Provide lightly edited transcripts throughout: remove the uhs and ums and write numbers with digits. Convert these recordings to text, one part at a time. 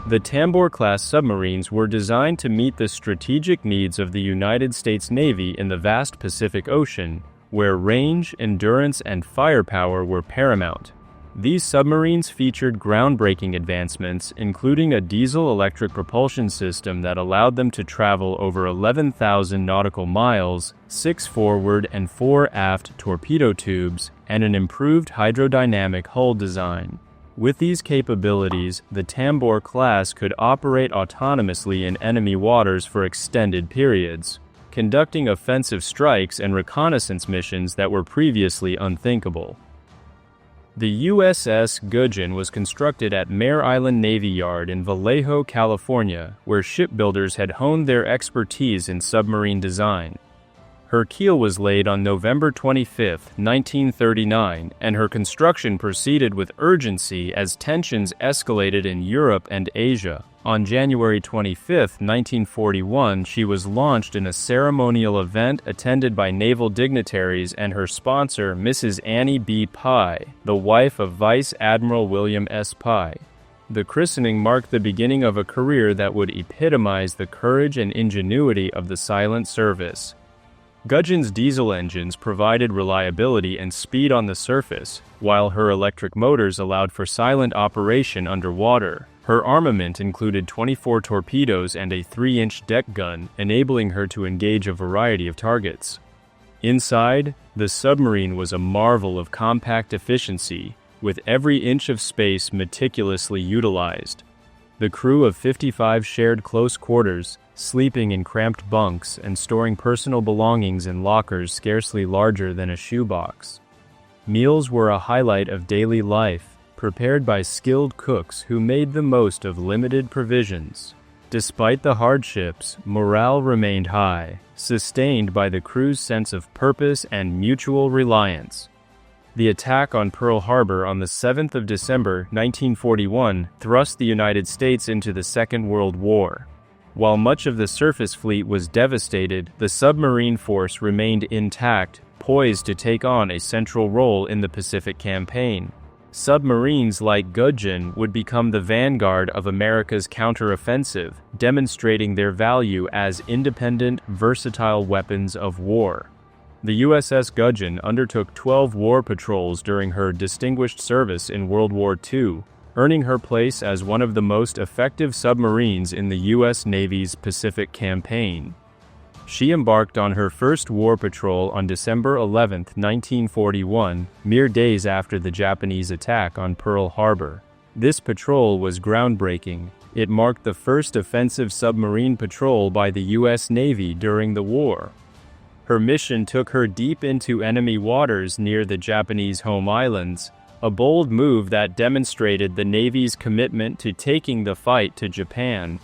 The Tambor-class submarines were designed to meet the strategic needs of the United States Navy in the vast Pacific Ocean, where range, endurance, and firepower were paramount. These submarines featured groundbreaking advancements, including a diesel-electric propulsion system that allowed them to travel over 11,000 nautical miles, 6 forward and 4 aft torpedo tubes, and an improved hydrodynamic hull design. With these capabilities, the Tambor class could operate autonomously in enemy waters for extended periods, conducting offensive strikes and reconnaissance missions that were previously unthinkable. The USS Gudgeon was constructed at Mare Island Navy Yard in Vallejo, California, where shipbuilders had honed their expertise in submarine design. Her keel was laid on November 25, 1939, and her construction proceeded with urgency as tensions escalated in Europe and Asia. On January 25, 1941, she was launched in a ceremonial event attended by naval dignitaries and her sponsor, Mrs. Annie B. Pye, the wife of Vice Admiral William S. Pye. The christening marked the beginning of a career that would epitomize the courage and ingenuity of the silent service. Gudgeon's diesel engines provided reliability and speed on the surface, while her electric motors allowed for silent operation underwater. Her armament included 24 torpedoes and a 3-inch deck gun, enabling her to engage a variety of targets. Inside, the submarine was a marvel of compact efficiency, with every inch of space meticulously utilized. The crew of 55 shared close quarters, sleeping in cramped bunks and storing personal belongings in lockers scarcely larger than a shoebox. Meals were a highlight of daily life, prepared by skilled cooks who made the most of limited provisions. Despite the hardships, morale remained high, sustained by the crew's sense of purpose and mutual reliance. The attack on Pearl Harbor on the 7th of December, 1941, thrust the United States into the Second World War. While much of the surface fleet was devastated, the submarine force remained intact, poised to take on a central role in the Pacific Campaign. Submarines like Gudgeon would become the vanguard of America's counteroffensive, demonstrating their value as independent, versatile weapons of war. The USS Gudgeon undertook 12 war patrols during her distinguished service in World War II, earning her place as one of the most effective submarines in the U.S. Navy's Pacific Campaign. She embarked on her first war patrol on December 11, 1941, mere days after the Japanese attack on Pearl Harbor. This patrol was groundbreaking. It marked the first offensive submarine patrol by the U.S. Navy during the war. Her mission took her deep into enemy waters near the Japanese home islands, a bold move that demonstrated the Navy's commitment to taking the fight to Japan.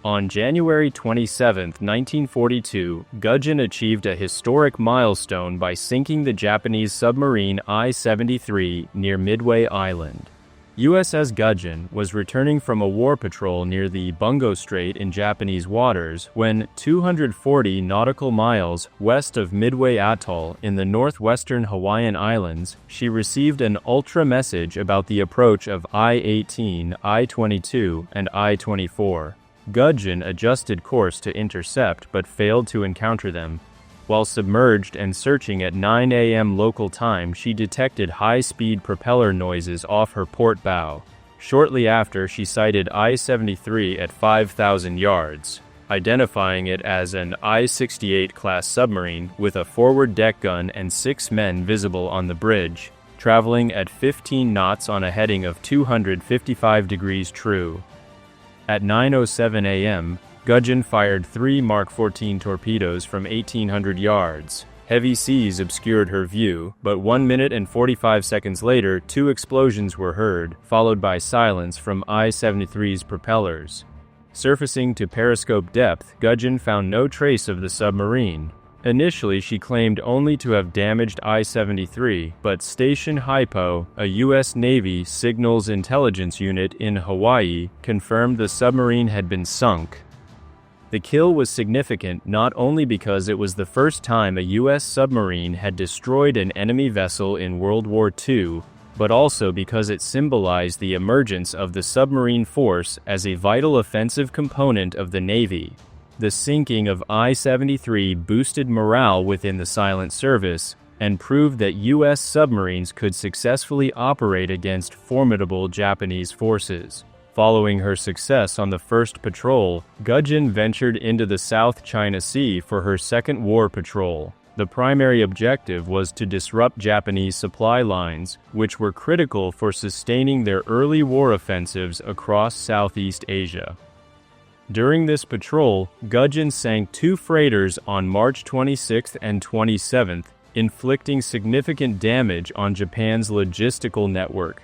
On January 27, 1942, Gudgeon achieved a historic milestone by sinking the Japanese submarine I-73 near Midway Island. USS Gudgeon was returning from a war patrol near the Bungo Strait in Japanese waters when, 240 nautical miles west of Midway Atoll in the northwestern Hawaiian Islands, she received an ultra message about the approach of I-18, I-22, and I-24. Gudgeon adjusted course to intercept but failed to encounter them. While submerged and searching at 9 a.m. local time, she detected high-speed propeller noises off her port bow. Shortly after, she sighted I-73 at 5,000 yards, identifying it as an I-68 class submarine with a forward deck gun and 6 men visible on the bridge, traveling at 15 knots on a heading of 255 degrees true. At 9:07 a.m., Gudgeon fired 3 Mark 14 torpedoes from 1,800 yards. Heavy seas obscured her view, but 1 minute and 45 seconds later, 2 explosions were heard, followed by silence from I-73's propellers. Surfacing to periscope depth, Gudgeon found no trace of the submarine. Initially, she claimed only to have damaged I-73, but Station Hypo, a U.S. Navy signals intelligence unit in Hawaii, confirmed the submarine had been sunk. The kill was significant not only because it was the first time a U.S. submarine had destroyed an enemy vessel in World War II, but also because it symbolized the emergence of the submarine force as a vital offensive component of the Navy. The sinking of I-73 boosted morale within the silent service and proved that U.S. submarines could successfully operate against formidable Japanese forces. Following her success on the first patrol, Gudgeon ventured into the South China Sea for her second war patrol. The primary objective was to disrupt Japanese supply lines, which were critical for sustaining their early war offensives across Southeast Asia. During this patrol, Gudgeon sank 2 freighters on March 26th and 27th, inflicting significant damage on Japan's logistical network.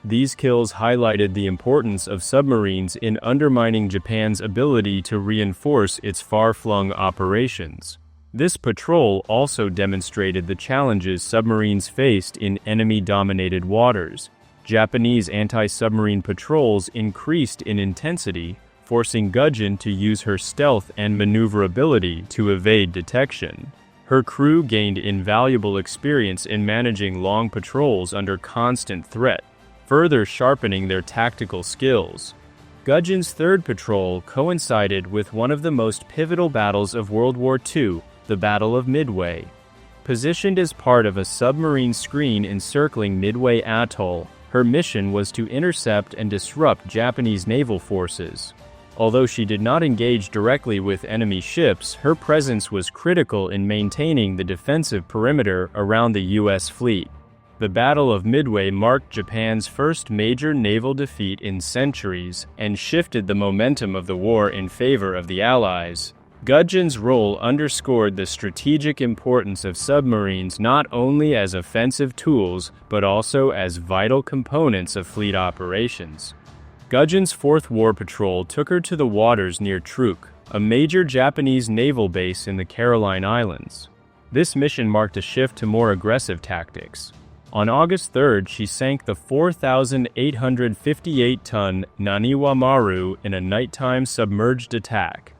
These kills highlighted the importance of submarines in undermining Japan's ability to reinforce its far-flung operations. This patrol also demonstrated the challenges submarines faced in enemy-dominated waters. Japanese anti-submarine patrols increased in intensity, forcing Gudgeon to use her stealth and maneuverability to evade detection. Her crew gained invaluable experience in managing long patrols under constant threat, further sharpening their tactical skills. Gudgeon's third patrol coincided with one of the most pivotal battles of World War II, the Battle of Midway. Positioned as part of a submarine screen encircling Midway Atoll, her mission was to intercept and disrupt Japanese naval forces. Although she did not engage directly with enemy ships, her presence was critical in maintaining the defensive perimeter around the U.S. fleet. The Battle of Midway marked Japan's first major naval defeat in centuries and shifted the momentum of the war in favor of the Allies. Gudgeon's role underscored the strategic importance of submarines not only as offensive tools, but also as vital components of fleet operations. Gudgeon's fourth war patrol took her to the waters near Truk, a major Japanese naval base in the Caroline Islands. This mission marked a shift to more aggressive tactics. On August 3rd, she sank the 4,858-ton Naniwa Maru in a nighttime submerged attack.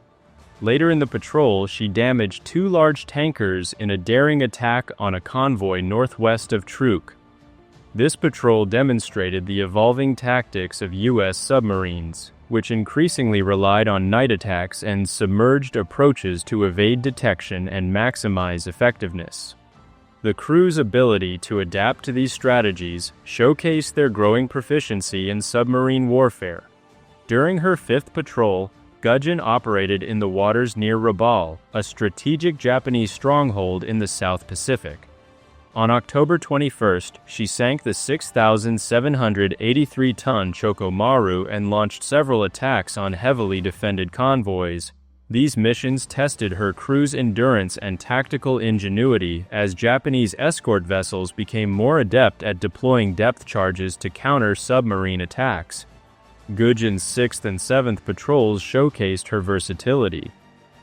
Later in the patrol, she damaged 2 large tankers in a daring attack on a convoy northwest of Truk. This patrol demonstrated the evolving tactics of U.S. submarines, which increasingly relied on night attacks and submerged approaches to evade detection and maximize effectiveness. The crew's ability to adapt to these strategies showcased their growing proficiency in submarine warfare. During her 5th patrol, Gudgeon operated in the waters near Rabaul, a strategic Japanese stronghold in the South Pacific. On October 21st, she sank the 6,783-ton Chokomaru and launched several attacks on heavily defended convoys. These missions tested her crew's endurance and tactical ingenuity as Japanese escort vessels became more adept at deploying depth charges to counter submarine attacks. Gudgeon's 6th and 7th patrols showcased her versatility.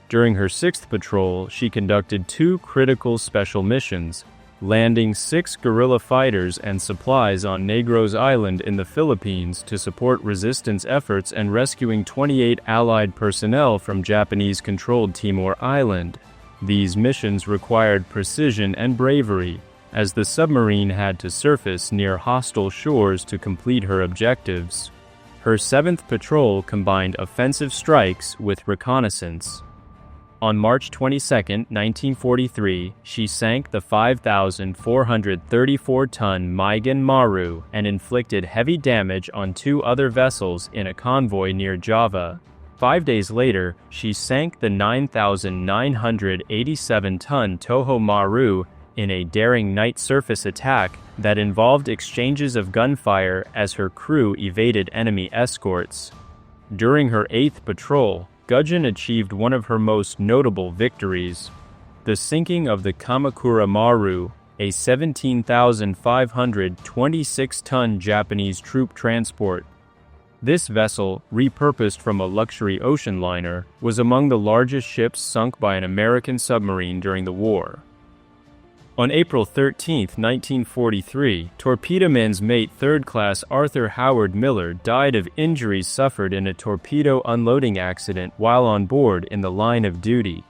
During her 6th patrol, she conducted 2 critical special missions, landing 6 guerrilla fighters and supplies on Negros Island in the Philippines to support resistance efforts and rescuing 28 Allied personnel from Japanese-controlled Timor Island. These missions required precision and bravery, as the submarine had to surface near hostile shores to complete her objectives. Her 7th patrol combined offensive strikes with reconnaissance. On March 22, 1943, she sank the 5,434-ton Maigan Maru and inflicted heavy damage on 2 other vessels in a convoy near Java. 5 days later, she sank the 9,987-ton Toho Maru in a daring night surface attack that involved exchanges of gunfire as her crew evaded enemy escorts. During her 8th patrol, Gudgeon achieved one of her most notable victories, the sinking of the Kamakura Maru, a 17,526-ton Japanese troop transport. This vessel, repurposed from a luxury ocean liner, was among the largest ships sunk by an American submarine during the war. On April 13, 1943, torpedoman's mate 3rd Class Arthur Howard Miller died of injuries suffered in a torpedo unloading accident while on board in the line of duty.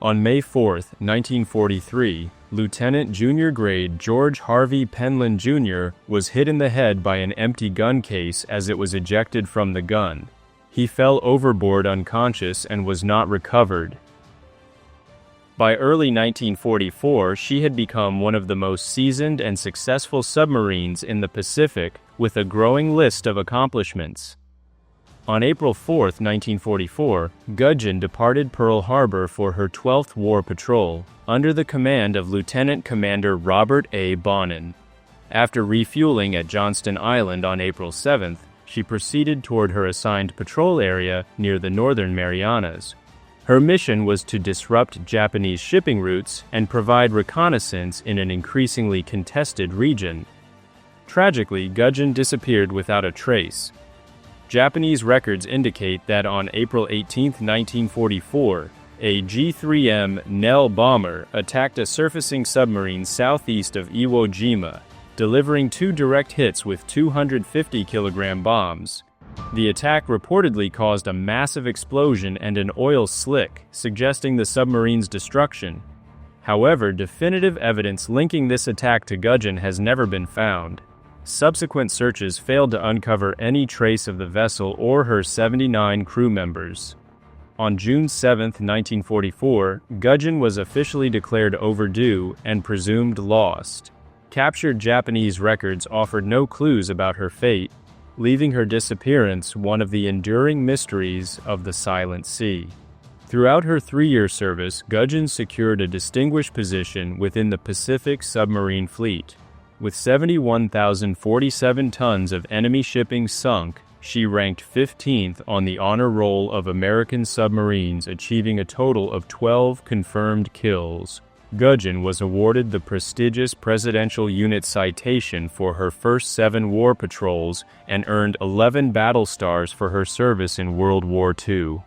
On May 4, 1943, Lieutenant Junior Grade George Harvey Penland Jr. was hit in the head by an empty gun case as it was ejected from the gun. He fell overboard unconscious and was not recovered. By early 1944, she had become one of the most seasoned and successful submarines in the Pacific, with a growing list of accomplishments. On April 4, 1944, Gudgeon departed Pearl Harbor for her 12th War Patrol, under the command of Lieutenant Commander Robert A. Bonin. After refueling at Johnston Island on April 7th, she proceeded toward her assigned patrol area near the Northern Marianas. Her mission was to disrupt Japanese shipping routes and provide reconnaissance in an increasingly contested region. Tragically, Gudgeon disappeared without a trace. Japanese records indicate that on April 18, 1944, a G-3M Nell bomber attacked a surfacing submarine southeast of Iwo Jima, delivering 2 direct hits with 250-kilogram bombs. The attack reportedly caused a massive explosion and an oil slick, suggesting the submarine's destruction. However, definitive evidence linking this attack to Gudgeon has never been found. Subsequent searches failed to uncover any trace of the vessel or her 79 crew members. On June 7, 1944, Gudgeon was officially declared overdue and presumed lost. Captured Japanese records offered no clues about her fate, leaving her disappearance one of the enduring mysteries of the Silent Sea. Throughout her 3-year service, Gudgeon secured a distinguished position within the Pacific submarine fleet. With 71,047 tons of enemy shipping sunk, she ranked 15th on the honor roll of American submarines, achieving a total of 12 confirmed kills. Gudgeon was awarded the prestigious Presidential Unit Citation for her first 7 war patrols and earned 11 battle stars for her service in World War II.